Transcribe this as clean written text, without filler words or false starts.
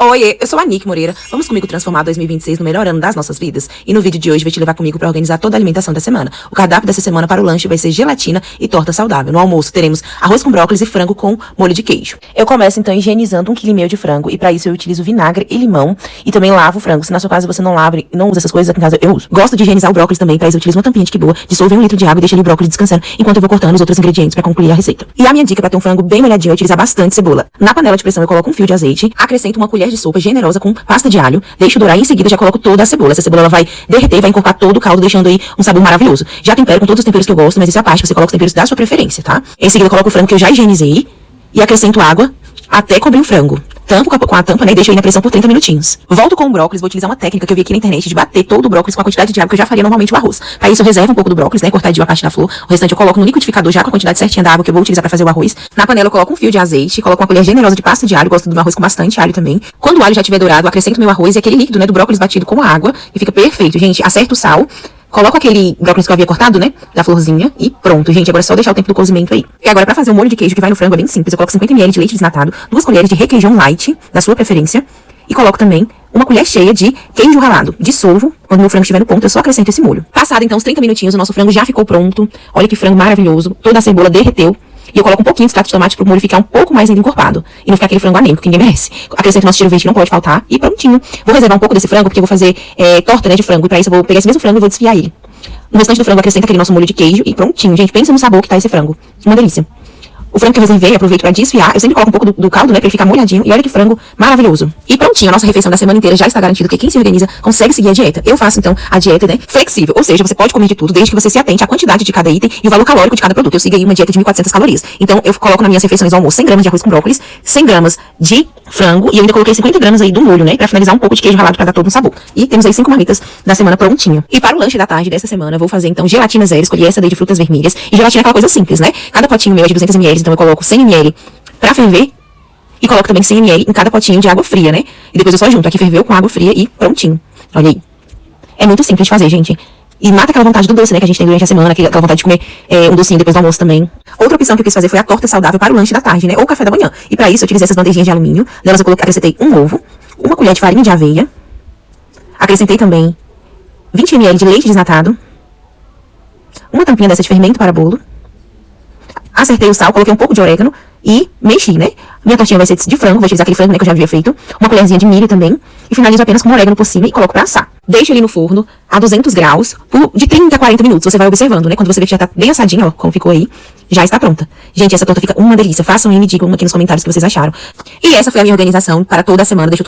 Oi, eu sou a Nick Moreira. Vamos comigo transformar 2026 no melhor ano das nossas vidas? E no vídeo de hoje vou te levar comigo para organizar toda a alimentação da semana. O cardápio dessa semana para o lanche vai ser gelatina e torta saudável. No almoço teremos arroz com brócolis e frango com molho de queijo. Eu começo então higienizando 1,5 kg de frango e para isso eu utilizo vinagre e limão e também lavo o frango. Se na sua casa você não lava e não usa essas coisas, aqui em casa eu uso. Gosto de higienizar o brócolis também, para isso eu utilizo uma tampinha de que boa, dissolvo em 1 litro de água e deixo ali o brócolis descansando enquanto eu vou cortando os outros ingredientes para concluir a receita. E a minha dica para ter um frango bem molhadinho é utilizar bastante cebola. Na panela de pressão eu coloco um fio de azeite, acrescento 1 colher de sopa generosa com pasta de alho, deixo dourar e em seguida já coloco toda a cebola. Essa cebola ela vai derreter e vai encorpar todo o caldo, deixando aí um sabor maravilhoso. Já tempero com todos os temperos que eu gosto, mas isso é a parte, você coloca os temperos da sua preferência, tá? Em seguida coloco o frango que eu já higienizei e acrescento água até cobrir o frango. Tampo com a tampa, né, e deixo aí na pressão por 30 minutinhos. Volto com o brócolis, vou utilizar uma técnica que eu vi aqui na internet de bater todo o brócolis com a quantidade de água que eu já faria normalmente o arroz. Para isso eu reservo um pouco do brócolis, né, cortadinho a parte da flor. O restante eu coloco no liquidificador já com a quantidade certinha da água que eu vou utilizar para fazer o arroz. Na panela eu coloco um fio de azeite, coloco uma colher generosa de pasta de alho, gosto do meu arroz com bastante alho também. Quando o alho já estiver dourado, eu acrescento meu arroz e aquele líquido, né, do brócolis batido com a água e fica perfeito, gente. Acerto o sal. Coloco aquele brócolis que eu havia cortado, né, da florzinha e pronto, gente. Agora é só deixar o tempo do cozimento aí. E agora pra fazer o molho de queijo que vai no frango é bem simples. Eu coloco 50 ml de leite desnatado, 2 colheres de requeijão light, da sua preferência. E coloco também 1 colher cheia de queijo ralado. Dissolvo. Quando meu frango estiver no ponto, eu só acrescento esse molho. Passado então os 30 minutinhos, o nosso frango já ficou pronto. Olha que frango maravilhoso. Toda a cebola derreteu. E eu coloco um pouquinho de extrato de tomate pro molho ficar um pouco mais ainda encorpado. E não ficar aquele frango anêmico que ninguém merece. Acrescento nosso cheiro verde que não pode faltar. E prontinho. Vou reservar um pouco desse frango porque eu vou fazer torta, né, de frango. E pra isso eu vou pegar esse mesmo frango e vou desfiar ele. No restante do frango acrescento aquele nosso molho de queijo e prontinho. Gente, pensa no sabor que tá esse frango. Uma delícia. O frango que eu reservei, aproveito pra desfiar. Eu sempre coloco um pouco do caldo, né, pra ele ficar molhadinho. E olha que frango maravilhoso. E prontinho, a nossa refeição da semana inteira já está garantida, porque quem se organiza consegue seguir a dieta. Eu faço, então, a dieta, né, flexível. Ou seja, você pode comer de tudo, desde que você se atente à quantidade de cada item e o valor calórico de cada produto. Eu sigo aí uma dieta de 1.400 calorias. Então, eu coloco nas minhas refeições ao almoço 100 gramas de arroz com brócolis, 100 gramas de frango e eu ainda coloquei 50 gramas aí do molho, né, pra finalizar um pouco de queijo ralado pra dar todo um sabor. E temos aí 5 marmitas da semana prontinho. E para o lanche da tarde dessa semana, eu vou fazer, então, gelatina zero. Escolhi essa daí de frutas vermelhas. E gelatina é aquela coisa simples, né? Cada potinho meu é de 200 ml, então eu coloco 100 ml pra ferver e coloco também 100 ml em cada potinho de água fria, né? E depois eu só junto. Aqui ferveu com água fria e prontinho. Olha aí. É muito simples de fazer, gente. E mata aquela vontade do doce, né, que a gente tem durante a semana, aquela vontade de comer um docinho depois do almoço também. Outra opção que eu quis fazer foi a torta saudável para o lanche da tarde, né, ou café da manhã. E pra isso eu utilizei essas bandejinhas de alumínio. Nelas eu acrescentei um ovo, 1 colher de farinha de aveia. Acrescentei também 20 ml de leite desnatado. Uma tampinha dessa de fermento para bolo. Acertei o sal, coloquei um pouco de orégano e mexi, né? Minha tortinha vai ser de frango, vou utilizar aquele frango, né, que eu já havia feito. Uma colherzinha de milho também. E finalizo apenas com orégano por cima e coloco pra assar. Deixo ele no forno a 200 graus por de 30 a 40 minutos. Você vai observando, né? Quando você vê que já tá bem assadinha, ó, como ficou aí, já está pronta. Gente, essa torta fica uma delícia. Façam e me digam aqui nos comentários o que vocês acharam. E essa foi a minha organização para toda a semana. Deixo